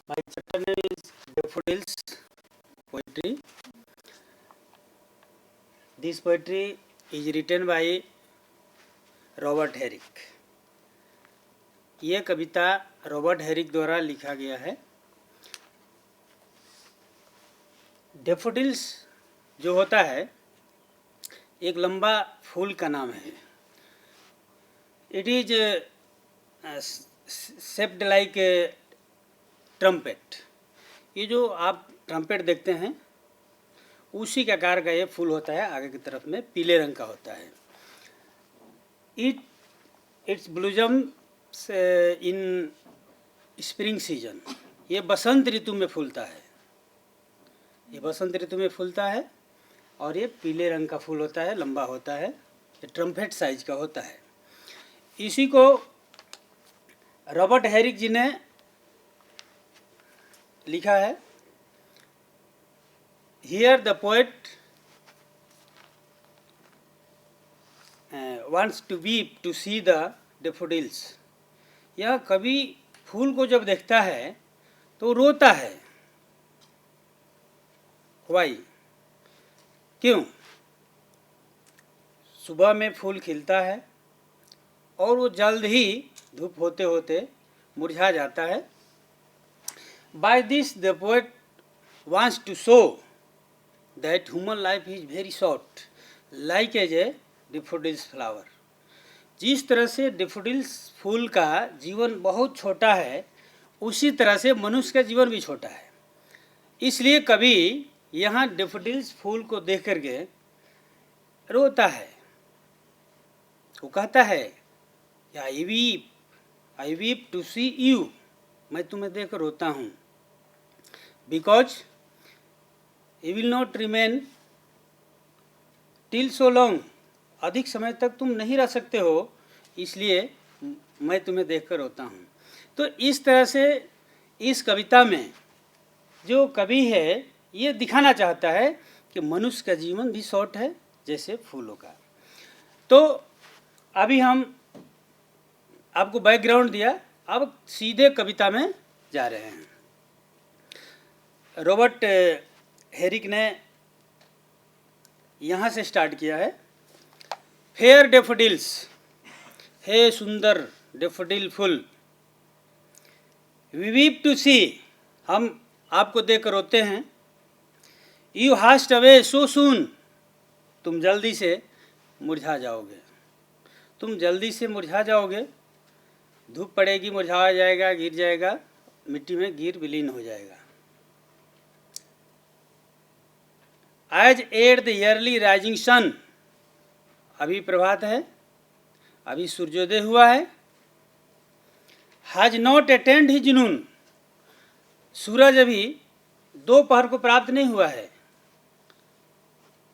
My chapter name is Daffodils Poetry. This poetry is written by Robert Herrick. ये कविता Robert Herrick द्वारा लिखा गया है। डैफोडिल्स जो होता है एक लंबा फूल का नाम है। It is shaped like a trumpet. ये जो आप ट्रम्पेट देखते हैं उसी के आकार का ये फूल होता है, आगे की तरफ में पीले रंग का होता है। It's blossoms in spring season. ये बसंत ऋतु में फूलता है। ये बसंत ऋतु में फूलता है और ये पीले रंग का फूल होता है, लंबा होता है, ये ट्रम्पेट साइज का होता है। इसी को रॉबर्ट हेरिक जी ने लिखा है। Here the poet wants to weep to see the daffodils। यह कवि फूल को जब देखता है तो रोता है। Why? क्यों? सुबह में फूल खिलता है और वो जल्द ही धूप होते होते मुरझा जाता है। By this the poet wants to show that human life is very short, like as a daffodils flower. जिस तरह से डैफोडिल्स फूल का जीवन बहुत छोटा है उसी तरह से मनुष्य का जीवन भी छोटा है। इसलिए कवि यहाँ डैफोडिल्स फूल को देख करके रोता है। वो कहता है आई वीप टू सी यू। मैं तुम्हें देख रोता हूँ। Because you will not remain till so long. अधिक समय तक तुम नहीं रह सकते हो, इसलिए मैं तुम्हें देखकर रोता हूँ। तो इस तरह से इस कविता में जो कवि है ये दिखाना चाहता है कि मनुष्य का जीवन भी शॉर्ट है जैसे फूलों का। तो अभी हम आपको बैकग्राउंड दिया, अब सीधे कविता में जा रहे हैं। रॉबर्ट हेरिक ने यहाँ से स्टार्ट किया है। फेयर डैफोडिल्स, हे सुंदर डैफोडिल फूल, वी वीप टू सी, हम आपको देखकर रोते हैं। You haste away so soon, तुम जल्दी से मुरझा जाओगे। तुम जल्दी से मुरझा जाओगे। धूप पड़ेगी, मुरझा जाएगा, गिर जाएगा, मिट्टी में गिर विलीन हो जाएगा। As at the early rising sun, अभी प्रभात है, अभी सूर्योदय हुआ है। Has not attend his noon, सूरज अभी दोपहर को प्राप्त नहीं हुआ है।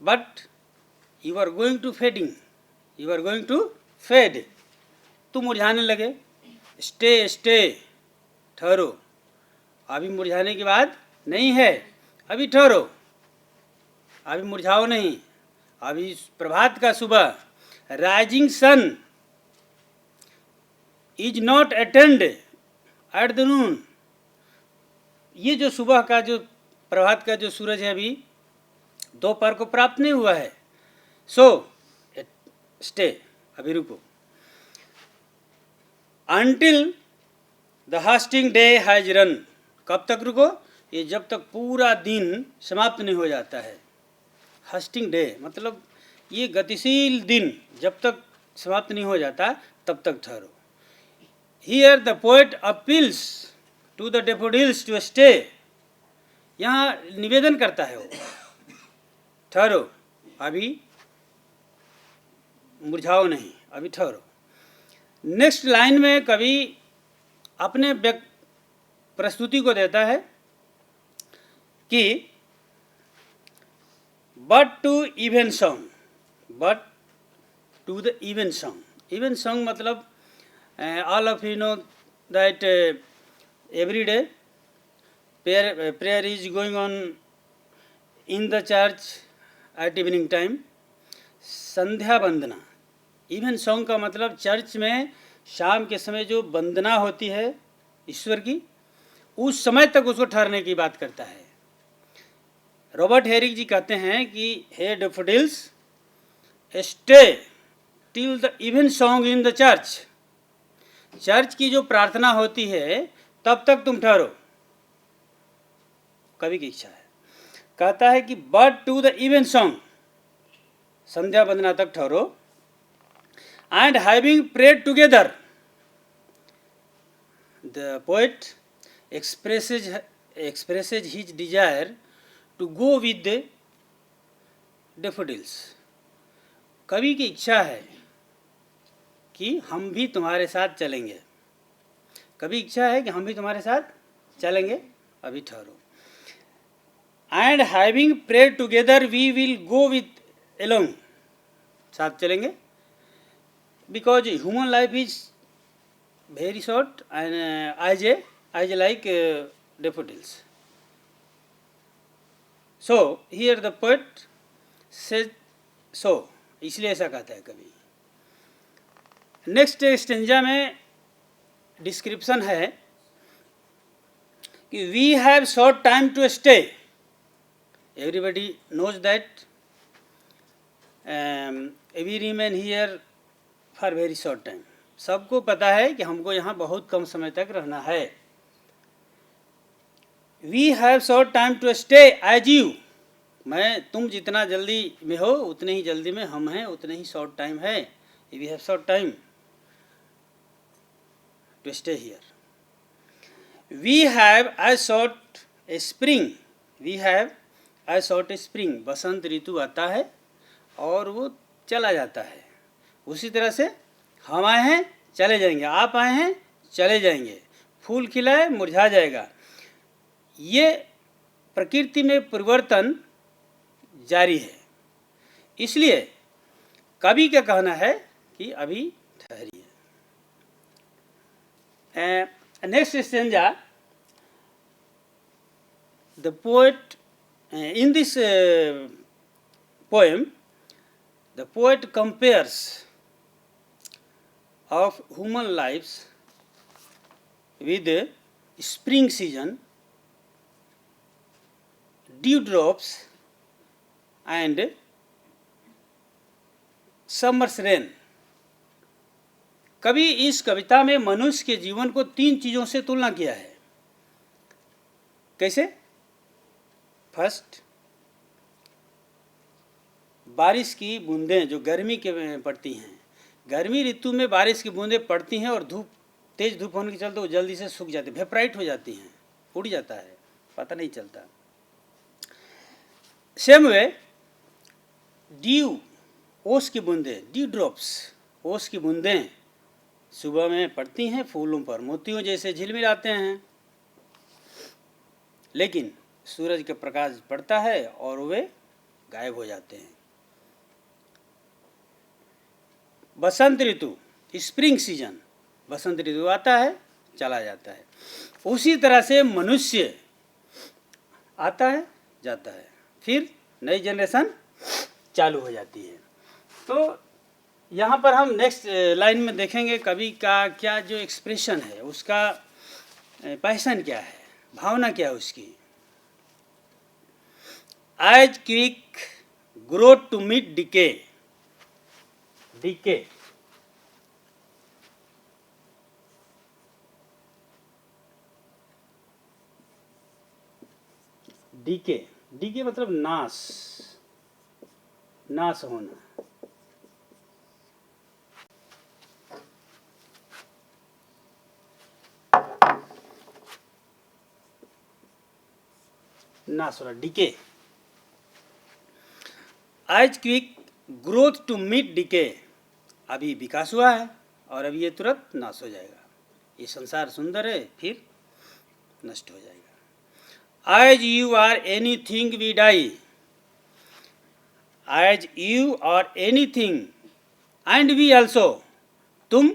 But you are going to fading, you are going to fade, तुम मुरझाने लगे। स्टे स्टे, ठहरो, अभी मुरझाने की बात नहीं है, अभी ठहरो, अभी मुरझाओ नहीं, अभी प्रभात का सुबह। Rising sun is not attained at the noon, ये जो सुबह का जो प्रभात का जो सूरज है अभी दोपहर को प्राप्त नहीं हुआ है। सो स्टे, अभी रुको। Until the Hastings day has run, कब तक रुको? ये जब तक पूरा दिन समाप्त नहीं हो जाता है। हास्टिंग डे मतलब ये गतिशील दिन जब तक समाप्त नहीं हो जाता तब तक ठहरो। Here the poet appeals to the daffodils to stay, यहाँ निवेदन करता है वो, ठहरो, अभी मुरझाओ नहीं, अभी ठहरो। नेक्स्ट लाइन में कवि अपने प्रस्तुति को देता है कि but to evensong, but to the evensong. Evensong मतलब all of you know that every day prayer is going on in the church at evening time। Sandhya Vandana, even song का मतलब church में शाम के समय जो वंदना होती है ईश्वर की, उस समय तक उसको ठहरने की बात करता है। रॉबर्ट हेरिक जी कहते हैं कि हे daffodils, stay till the evensong in the church. Church की जो प्रार्थना होती है तब तक तुम ठहरो। कवि की इच्छा है, कहता है कि but to the evensong, संध्या वंदना तक ठहरो। And having prayed together, the poet expresses his desire to go with the daffodils। कवि की इच्छा है कि हम भी तुम्हारे साथ चलेंगे। कवि इच्छा है कि हम भी तुम्हारे साथ चलेंगे, अभी ठहरो। And having prayed together we will go with along, साथ चलेंगे। Because human life is very short and as like daffodils। So here the poet says so, इसलिए ऐसा कहता है कवि। नेक्स्ट स्टेंजा में डिस्क्रिप्शन है कि we have short time to stay. Everybody knows that we remain here for very short time. सबको पता है कि हमको यहाँ बहुत कम समय तक रहना है। We have short time to stay as you, तुम जितना जल्दी में हो उतने ही जल्दी में हम हैं, उतने ही शॉर्ट टाइम है। We have short time to stay here. We have a short spring, we have a short spring. बसंत ऋतु आता है और वो चला जाता है। उसी तरह से हम आए हैं चले जाएंगे, आप आए हैं चले जाएंगे। फूल खिला है मुरझा जाएगा। ये प्रकृति में परिवर्तन जारी है। इसलिए कवि का कहना है कि अभी ठहरिए। Next stanza, the poet in this poem the poet compares of human life's with spring season, dewdrops and summer's rain। कवि इस कविता में मनुष्य के जीवन को 3 चीज़ों से तुलना किया है। कैसे? फर्स्ट, बारिश की बूंदें जो गर्मी के पड़ती हैं। गर्मी ऋतु में बारिश की बूंदें पड़ती हैं और तेज धूप होने के चलते वो जल्दी से सूख जाती, वेपराइट हो जाती हैं, उड़ जाता है, पता नहीं चलता। सेम वे ड्यू, ओस की बूंदें, ड्यू ड्रॉप्स, ओस की बूंदें सुबह में पड़ती हैं फूलों पर, मोतियों जैसे झिलमिलाते हैं, लेकिन सूरज का प्रकाश पड़ता है और वे गायब हो जाते हैं। बसंत ऋतु, स्प्रिंग सीजन, बसंत ऋतु आता है चला जाता है। उसी तरह से मनुष्य आता है जाता है, फिर नई जनरेशन चालू हो जाती है। तो यहाँ पर हम नेक्स्ट लाइन में देखेंगे कवि का क्या जो एक्सप्रेशन है, उसका पैशन क्या है, भावना क्या है उसकी। As quick growth to meet decay, decay decay, decay मतलब नाश, नाश होना। नाश होना, decay. As quick growth to meet decay, अभी विकास हुआ है और अभी ये तुरंत नाश हो जाएगा। ये संसार सुंदर है, फिर नष्ट हो जाएगा। As you are anything we die, as you are anything and we also, तुम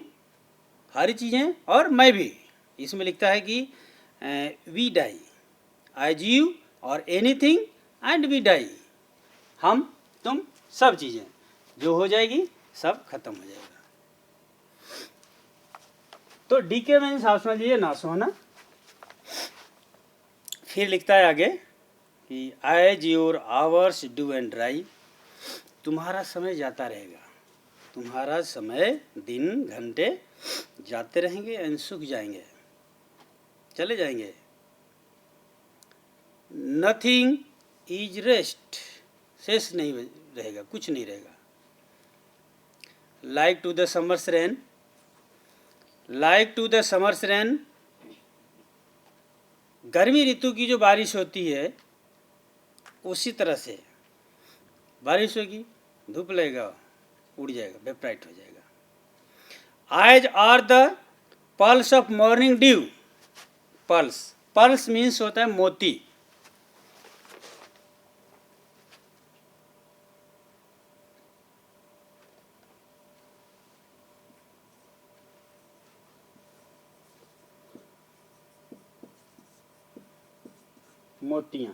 हर चीज़ें और मैं भी। इसमें लिखता है कि we die, as you are anything and we die, हम तुम सब चीज़ें जो हो जाएगी सब खत्म हो जाएगा। तो डीके मीन्स आप समझिए नाश होना। फिर लिखता है आगे कि as your hours do and dry, तुम्हारा समय जाता रहेगा, तुम्हारा समय दिन घंटे जाते रहेंगे एंड सूख जाएंगे, चले जाएंगे। नथिंग इज रेस्ट, शेष नहीं रहेगा, कुछ नहीं रहेगा। Like to the summer's rain, like to the summer's rain, गर्मी ऋतु की जो बारिश होती है उसी तरह से बारिश होगी, धूप लगेगा, उड़ जाएगा, वेपराइट हो जाएगा। Eyes are the pearls of morning dew, pearls, pearls means होता है मोती, मोतियां,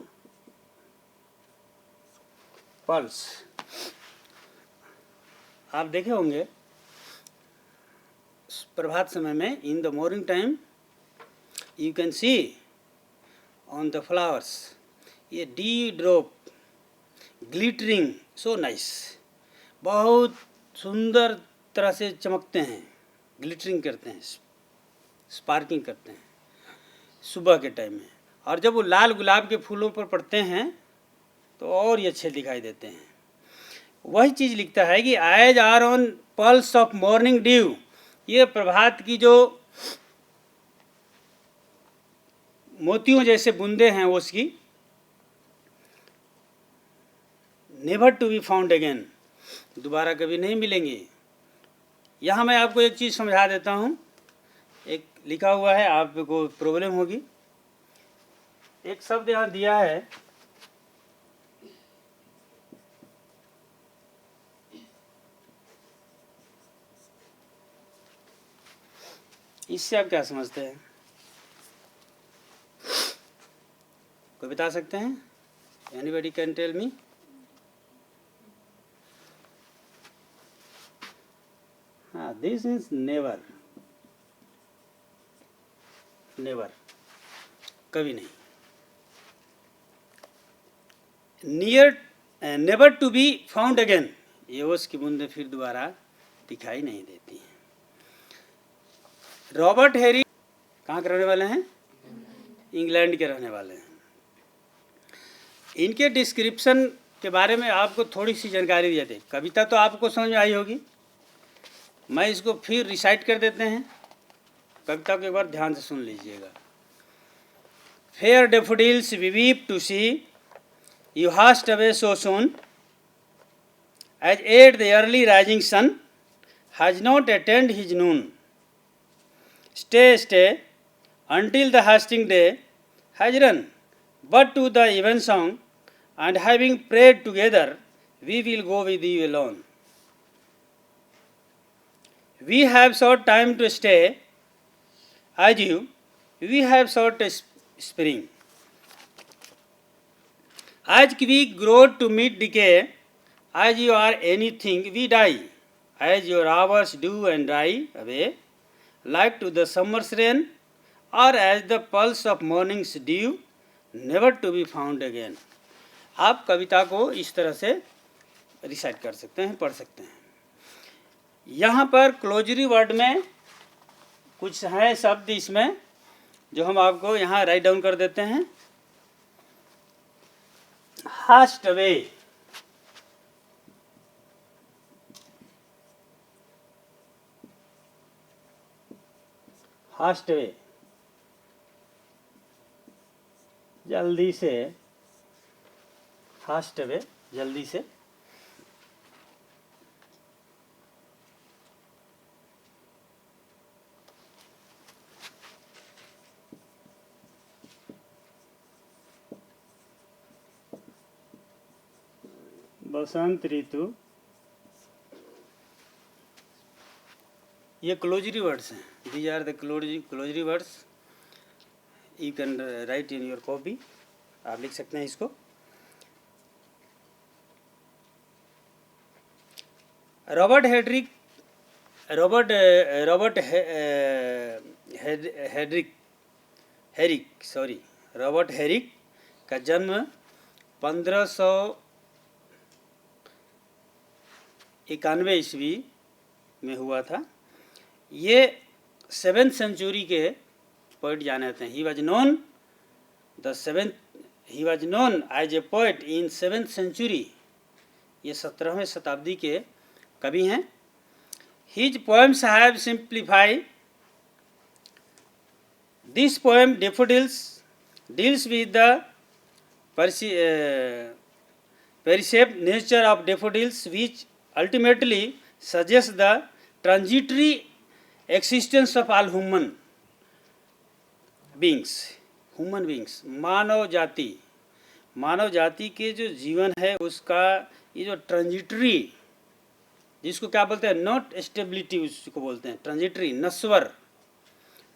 पल्स। आप देखे होंगे प्रभात समय में, in the morning time you can see on the flowers ये dewdrop glittering so nice, बहुत सुंदर तरह से चमकते हैं, ग्लिटरिंग करते हैं, स्पार्किंग करते हैं सुबह के टाइम में। और जब वो लाल गुलाब के फूलों पर पड़ते हैं तो और ये अच्छे दिखाई देते हैं। वही चीज़ लिखता है कि as are on pearls of morning dew, ये प्रभात की जो मोतियों जैसे बूंदे हैं वो उसकी, never to be found again, दोबारा कभी नहीं मिलेंगी। यहाँ मैं आपको एक चीज़ समझा देता हूँ, एक लिखा हुआ है, आपको प्रॉब्लम होगी। एक शब्द यहाँ दिया है, इससे आप क्या समझते हैं, कोई बता सकते हैं? Anybody can tell me? हाँ, दिस इज नेवर, नेवर, कभी नहीं। Near, never to be found again, ये ओस की बूंदें फिर दोबारा दिखाई नहीं देती हैं। रॉबर्ट हैरी कहाँ के रहने वाले हैं? इंग्लैंड के रहने वाले हैं। इनके डिस्क्रिप्शन के बारे में आपको थोड़ी सी जानकारी दी जाती है। कविता तो आपको समझ में आई होगी, मैं इसको फिर रिसाइट कर देते हैं, कविता को एक बार ध्यान से सुन लीजिएगा। Fair daffodils we weep to see, you hast away so soon, as yet the early rising sun has not attained his noon. Stay, stay, until the hasting day has run, but to the even song, and having prayed together, we will go with you alone. We have sought time to stay, as you, we have sought a spring. As we grow to meet decay, as you are anything, we die. As your hours do and die away, like to the summer's rain, or as the pulse of morning's dew, never to be found again. आप कविता को इस तरह से recite कर सकते हैं, पढ़ सकते हैं। यहाँ पर क्लोजरी वर्ड में कुछ हैं शब्द इसमें जो हम आपको यहाँ राइट डाउन कर देते हैं। Hast away, hast away, जल्दी से, hast away, जल्दी से। बसंत ऋतु, ये क्लोजरी वर्ड्स हैं, these are the glossary words, you can write in your copy, आप लिख सकते हैं इसको। रॉबर्ट हेरिक, रॉबर्ट हेरिक का जन्म 1591 ईस्वी में हुआ था। ये 7th सेंचुरी के पोइट जाने जाते हैं। He was known as a poet in 7th century. ये 17वीं शताब्दी के कवि हैं। His poems have simplified. This poem daffodils deals with the perceived nature of daffodils, which ultimately suggests the transitory existence of all human beings. मानव जाति के जो जीवन है उसका ये जो ट्रांजिटरी, जिसको क्या बोलते हैं, नॉट स्टेबिलिटी, उसको बोलते हैं ट्रांजिटरी,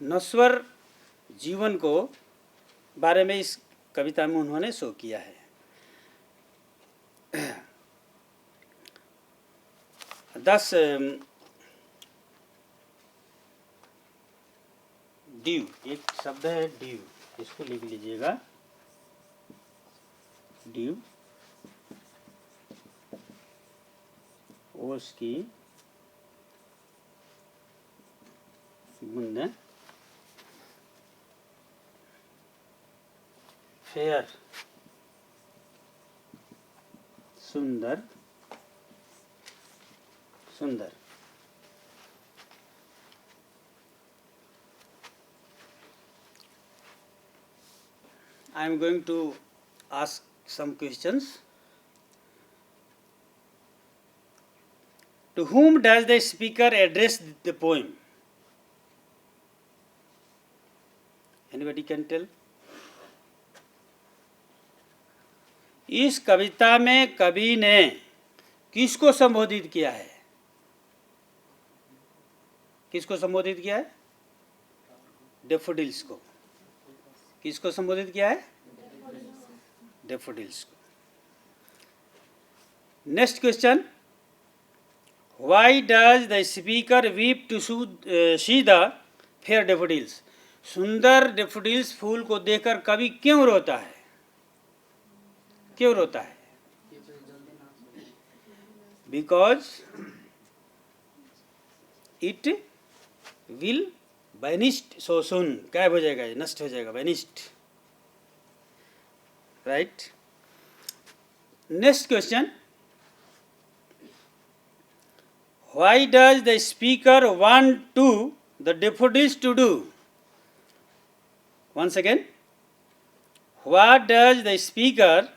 नश्वर जीवन को बारे में इस कविता में उन्होंने शो किया है। 10 ड्यू, एक शब्द है ड्यू, इसको लिख लीजिएगा। ड्यू ओस की बूंदें, फेयर सुंदर, सुंदर। I am going to ask some questions. To whom does the speaker address the poem? Anybody can tell? इस कविता में कवि ने किसको संबोधित किया है? किसको संबोधित किया है? डेफोडिल्स को। किसको संबोधित किया है? डेफोडिल्स को। Next question, why does the speaker weep to see the fair daffodils? सुंदर डेफोडिल्स फूल को देखकर कवि क्यों रोता है? क्यों रोता है? Because it will vanished so soon. गायब हो जाएगा, नष्ट हो जाएगा, vanished, right. Next question, why does the speaker want to the daffodils to do? Once again, what does the speaker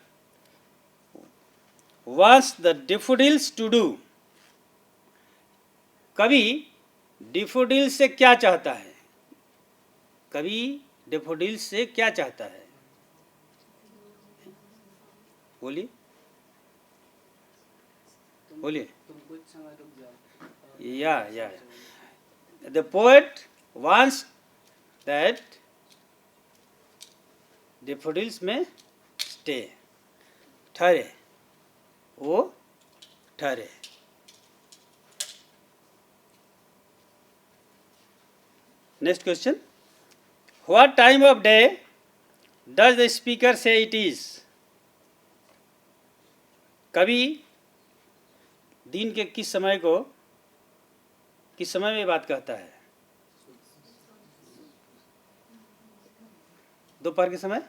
wants the daffodils to do? कवि daffodils से क्या चाहता है? कवि डेफोडिल्स से क्या चाहता है? बोलिए, बोलिए। या the poet wants that daffodils में स्टे, ठहरे, वो ठहरे। Next question, what time of day does the speaker से इट इज? कवि दिन के किस समय में बात कहता है? दोपहर के समय।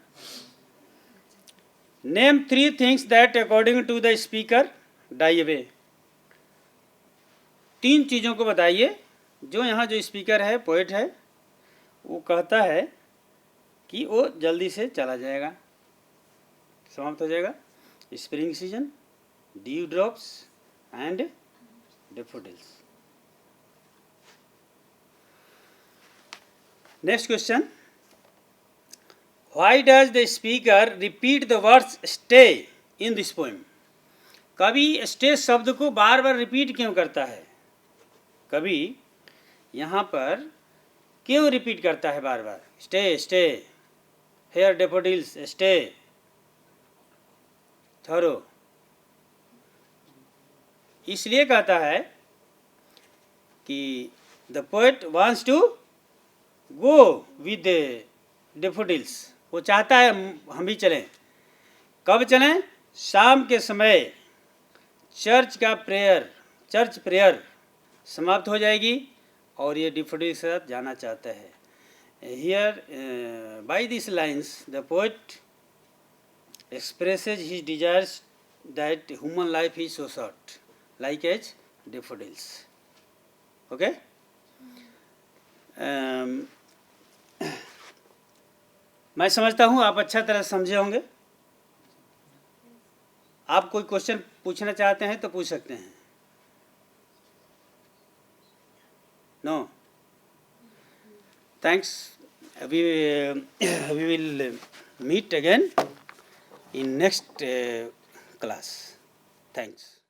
Name 3 things that according to the speaker die away. 3 चीज़ों को बताइए जो यहाँ जो स्पीकर है, पोएट है, वो कहता है कि वो जल्दी से चला जाएगा, समाप्त हो जाएगा। Spring season, due drops and daffodils. Next question, why does the speaker repeat the words stay in this poem? कवि स्टे शब्द को बार बार रिपीट क्यों करता है? कवि यहाँ पर क्यों रिपीट करता है बार बार? Stay stay, fair daffodils, stay, ठहरो। इसलिए कहता है कि the poet wants to go with daffodils, वो चाहता है हम भी चलें। कब चलें? शाम के समय चर्च प्रेयर समाप्त हो जाएगी और ये डिफोडिल्स के साथ जाना चाहता है। Here by this lines the poet expresses his desires that human life is so short, like as daffodils. Okay? मैं समझता हूँ आप अच्छा तरह समझे होंगे। आप कोई क्वेश्चन पूछना चाहते हैं तो पूछ सकते हैं। No? Thanks. we will meet again in next class. Thanks.